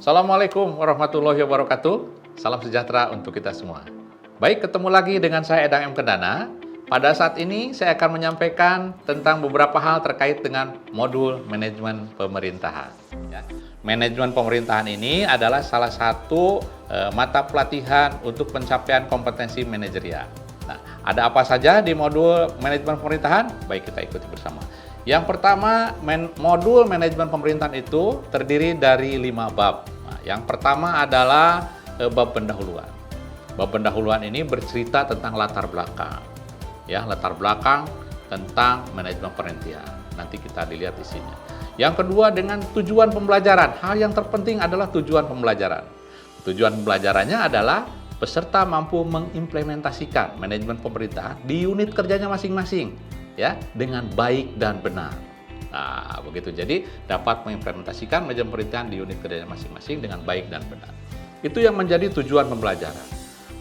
Assalamualaikum warahmatullahi wabarakatuh. Salam sejahtera untuk kita semua. Baik, ketemu lagi dengan saya Edang M. Kendana. Pada saat ini saya akan menyampaikan tentang beberapa hal terkait dengan modul manajemen pemerintahan. Ya. Manajemen pemerintahan ini adalah salah satu mata pelatihan untuk pencapaian kompetensi manajerial. Nah, ada apa saja di modul manajemen pemerintahan? Baik, kita ikuti bersama. Yang pertama, modul manajemen pemerintahan itu terdiri dari 5 bab. Nah, yang pertama adalah bab pendahuluan. Bab pendahuluan ini bercerita tentang latar belakang. Ya, latar belakang tentang manajemen pemerintahan. Nanti kita dilihat isinya. Yang kedua dengan tujuan pembelajaran. Hal yang terpenting adalah tujuan pembelajaran. Tujuan pembelajarannya adalah peserta mampu mengimplementasikan manajemen pemerintahan di unit kerjanya masing-masing, ya, dengan baik dan benar. Nah, begitu. Jadi dapat mengimplementasikan manajemen pemerintahan di unit kerjanya masing-masing dengan baik dan benar. Itu yang menjadi tujuan pembelajaran.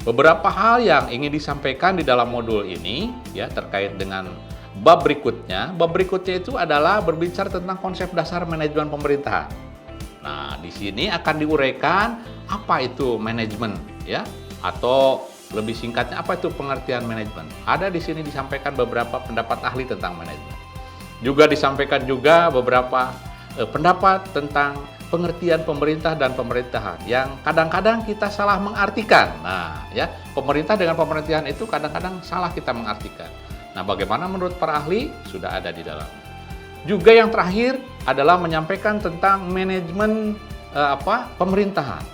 Beberapa hal yang ingin disampaikan di dalam modul ini, ya, terkait dengan bab berikutnya. Bab berikutnya itu adalah berbicara tentang konsep dasar manajemen pemerintahan. Nah, di sini akan diuraikan apa itu manajemen, ya, atau lebih singkatnya apa itu pengertian manajemen. Ada di sini disampaikan beberapa pendapat ahli tentang manajemen. Juga disampaikan juga beberapa pendapat tentang pengertian pemerintah dan pemerintahan yang kadang-kadang kita salah mengartikan. Nah, ya, pemerintah dengan pemerintahan itu kadang-kadang salah kita mengartikan. Nah, bagaimana menurut para ahli? Sudah ada di dalam. Juga yang terakhir adalah menyampaikan tentang manajemen pemerintahan.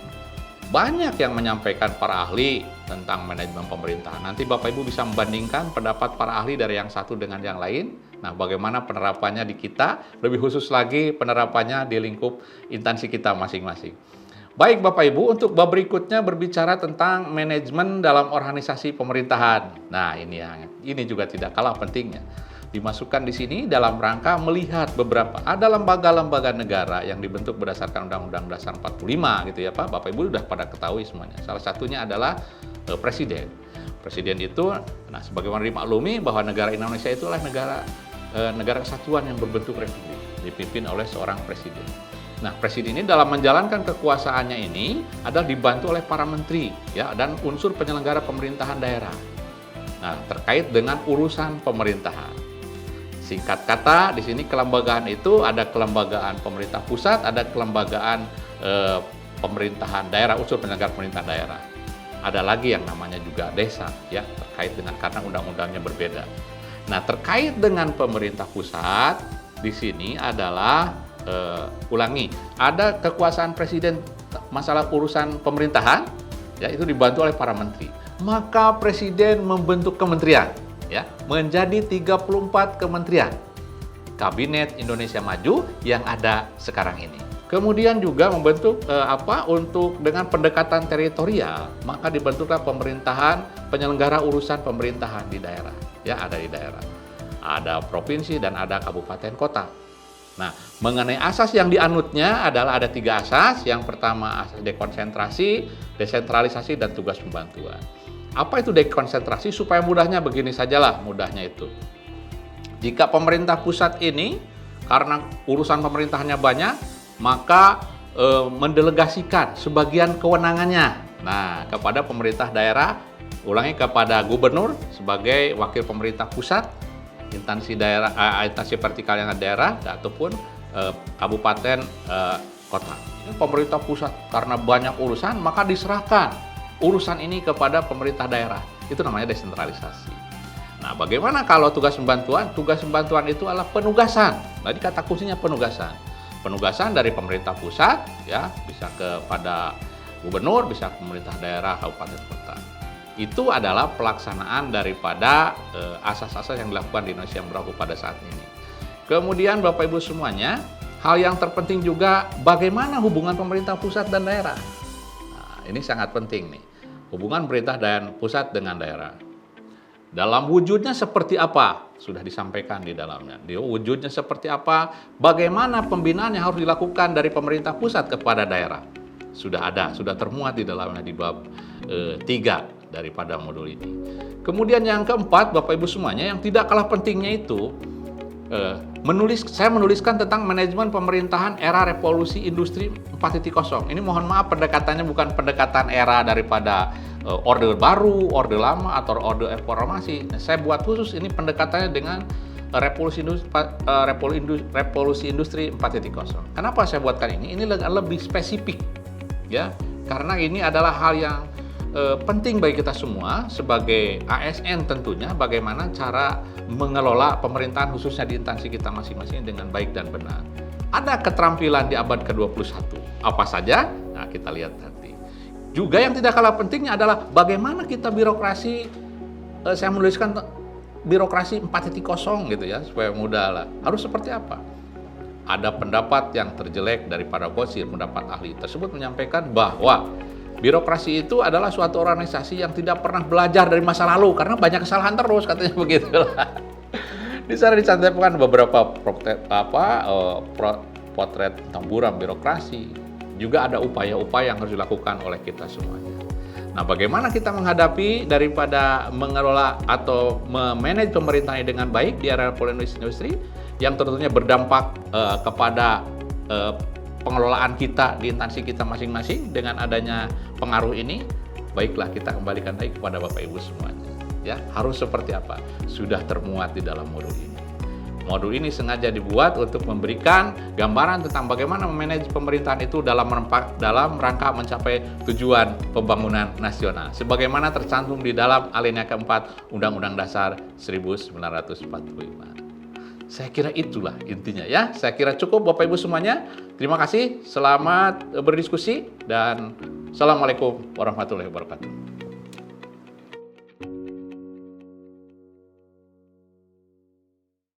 Banyak yang menyampaikan para ahli tentang manajemen pemerintahan. Nanti Bapak Ibu bisa membandingkan pendapat para ahli dari yang satu dengan yang lain. Nah, bagaimana penerapannya di kita, lebih khusus lagi penerapannya di lingkup instansi kita masing-masing. Baik Bapak Ibu, untuk bab berikutnya berbicara tentang manajemen dalam organisasi pemerintahan. Nah, ini juga tidak kalah pentingnya. Dimasukkan di sini dalam rangka melihat ada lembaga-lembaga negara yang dibentuk berdasarkan Undang-Undang Dasar 45 gitu ya Pak. Bapak Ibu sudah pada ketahui semuanya. Salah satunya adalah presiden. Presiden itu, nah, sebagaimana dimaklumi bahwa negara Indonesia itulah negara kesatuan yang berbentuk republik, dipimpin oleh seorang presiden. Nah, presiden ini dalam menjalankan kekuasaannya ini adalah dibantu oleh para menteri, ya, dan unsur penyelenggara pemerintahan daerah. Nah, terkait dengan urusan pemerintahan. Singkat kata, di sini kelembagaan itu ada kelembagaan pemerintah pusat, ada kelembagaan pemerintahan daerah, unsur penyelenggara pemerintahan daerah. Ada lagi yang namanya juga desa, ya, terkait dengan karena undang-undangnya berbeda. Nah, terkait dengan pemerintah pusat, di sini adalah ada kekuasaan presiden masalah urusan pemerintahan, ya, itu dibantu oleh para menteri. Maka presiden membentuk kementerian, ya, menjadi 34 kementerian Kabinet Indonesia Maju yang ada sekarang ini. Kemudian juga membentuk untuk dengan pendekatan teritorial, maka dibentuklah pemerintahan penyelenggara urusan pemerintahan di daerah, ya, ada di daerah. Ada provinsi dan ada kabupaten kota. Nah, mengenai asas yang dianutnya adalah ada 3 asas. Yang pertama asas dekonsentrasi, desentralisasi, dan tugas pembantuan. Apa itu dekonsentrasi? Supaya mudahnya begini sajalah mudahnya itu. Jika pemerintah pusat ini karena urusan pemerintahannya banyak, maka mendelegasikan sebagian kewenangannya, nah, kepada pemerintah daerah, kepada gubernur sebagai wakil pemerintah pusat, instansi daerah, instansi vertikal yang ada daerah, ataupun kabupaten kota. Ini pemerintah pusat karena banyak urusan, maka diserahkan urusan ini kepada pemerintah daerah. Itu namanya desentralisasi. Nah, bagaimana kalau tugas pembantuan? Tugas pembantuan itu adalah penugasan. Tadi kata kuncinya penugasan. Penugasan dari pemerintah pusat, ya, bisa kepada gubernur, bisa ke pemerintah daerah, kabupaten kota. Itu adalah pelaksanaan daripada asas-asas yang dilakukan di Indonesia yang berlaku pada saat ini. Kemudian Bapak Ibu semuanya, hal yang terpenting juga bagaimana hubungan pemerintah pusat dan daerah. Nah, ini sangat penting nih. Hubungan pemerintah dan pusat dengan daerah. Dalam wujudnya seperti apa? Sudah disampaikan di dalamnya. Di wujudnya seperti apa? Bagaimana pembinaan yang harus dilakukan dari pemerintah pusat kepada daerah? Sudah ada, sudah termuat di dalamnya di bab 3 daripada modul ini. Kemudian yang keempat, Bapak Ibu semuanya, yang tidak kalah pentingnya itu saya menuliskan tentang manajemen pemerintahan era revolusi industri 4.0. Ini mohon maaf pendekatannya bukan pendekatan era daripada orde baru, orde lama, atau orde reformasi. Saya buat khusus ini pendekatannya dengan revolusi industri 4.0. Kenapa saya buatkan ini? Ini lebih spesifik, ya, karena ini adalah hal yang penting bagi kita semua sebagai ASN tentunya, bagaimana cara mengelola pemerintahan khususnya di instansi kita masing-masing dengan baik dan benar. Ada keterampilan di abad ke-21. Apa saja? Nah, kita lihat nanti. Juga yang tidak kalah pentingnya adalah bagaimana kita birokrasi, saya menuliskan birokrasi 4.0 gitu ya, supaya mudah lah. Harus seperti apa? Ada pendapat yang terjelek daripada Qosir, pendapat ahli tersebut menyampaikan bahwa birokrasi itu adalah suatu organisasi yang tidak pernah belajar dari masa lalu karena banyak kesalahan terus, katanya begitulah. Di sana dicantumkan beberapa potret tentang buram birokrasi. Juga ada upaya-upaya yang harus dilakukan oleh kita semuanya. Nah, bagaimana kita menghadapi daripada mengelola atau memanage pemerintahan dengan baik di era revolusi industri yang tentunya berdampak kepada pengelolaan kita di instansi kita masing-masing dengan adanya pengaruh ini, baiklah kita kembalikan lagi kepada Bapak Ibu semuanya. Ya, harus seperti apa? Sudah termuat di dalam modul ini. Modul ini sengaja dibuat untuk memberikan gambaran tentang bagaimana memanage pemerintahan itu dalam rangka mencapai tujuan pembangunan nasional. Sebagaimana tercantum di dalam alinea keempat Undang-Undang Dasar 1945. Saya kira itulah intinya ya. Saya kira cukup Bapak Ibu semuanya. Terima kasih, selamat berdiskusi, dan Assalamualaikum warahmatullahi wabarakatuh.